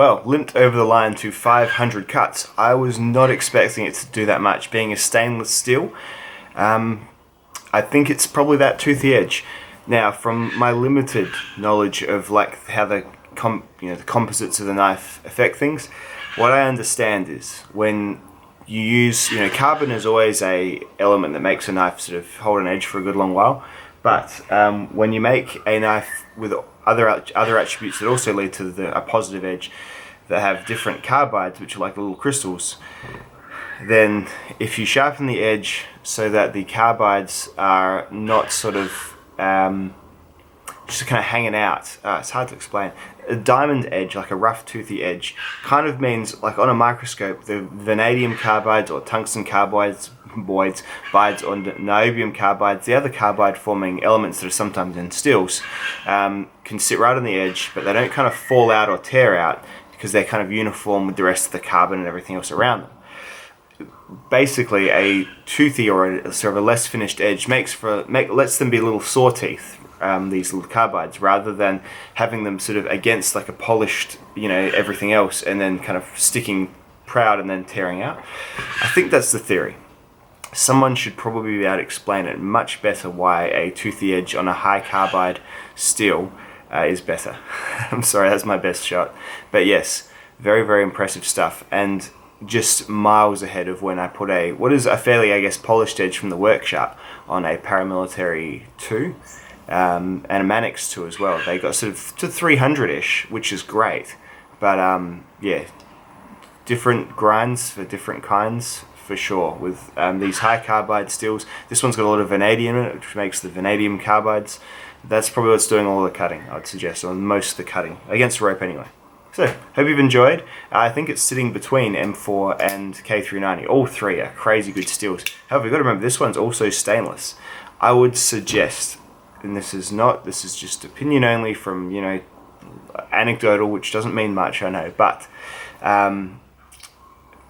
Well, limped over the line to 500 cuts. I was not expecting it to do that much, being a stainless steel. I think it's probably that toothy edge. Now, from my limited knowledge of like how the composites of the knife affect things, what I understand is when you use, carbon is always a element that makes a knife sort of hold an edge for a good long while. But when you make a knife with other attributes that also lead to a positive edge, that have different carbides, which are like little crystals, then if you sharpen the edge so that the carbides are not sort of just kind of hanging out, it's hard to explain. A diamond edge, like a rough toothy edge, kind of means, like on a microscope, the vanadium carbides or tungsten carbides, bides or niobium carbides, the other carbide forming elements that are sometimes in steels, can sit right on the edge, but they don't kind of fall out or tear out because they're kind of uniform with the rest of the carbon and everything else around them. Basically, a toothy or a sort of a less finished edge lets them be little saw teeth, these little carbides, rather than having them sort of against like a polished, everything else, and then kind of sticking proud and then tearing out. I think that's the theory. Someone should probably be able to explain it much better why a toothy edge on a high carbide steel is better. I'm sorry, that's my best shot. But yes, very, very impressive stuff, and just miles ahead of when I put what is a fairly, I guess, polished edge from the workshop on a paramilitary 2 and a Manix 2 as well. They got sort of to 300-ish, which is great. But yeah, different grinds for different kinds, for sure. With these high carbide steels, this one's got a lot of vanadium in it, which makes the vanadium carbides. That's probably what's doing all the cutting, I'd suggest, or most of the cutting, against rope anyway. So, hope you've enjoyed. I think it's sitting between M4 and K390. All three are crazy good steels. However, you've got to remember, this one's also stainless. I would suggest, and this is just opinion only from, anecdotal, which doesn't mean much, I know, but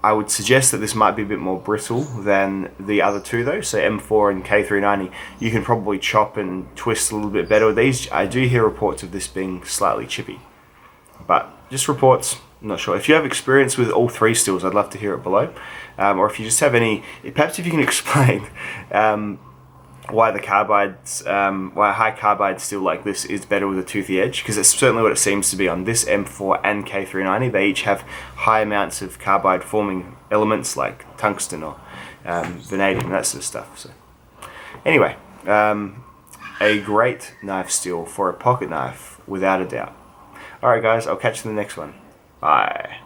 I would suggest that this might be a bit more brittle than the other two though. So M4 and K390, you can probably chop and twist a little bit better with these. I do hear reports of this being slightly chippy, but just reports, I'm not sure. If you have experience with all three steels, I'd love to hear it below. Or if you just have perhaps if you can explain why the carbides, why a high carbide steel like this is better with a toothy edge, because it's certainly what it seems to be on this M4 and K390. They each have high amounts of carbide forming elements like tungsten or vanadium and that sort of stuff. So anyway, a great knife steel for a pocket knife, without a doubt. Alright guys, I'll catch you in the next one. Bye.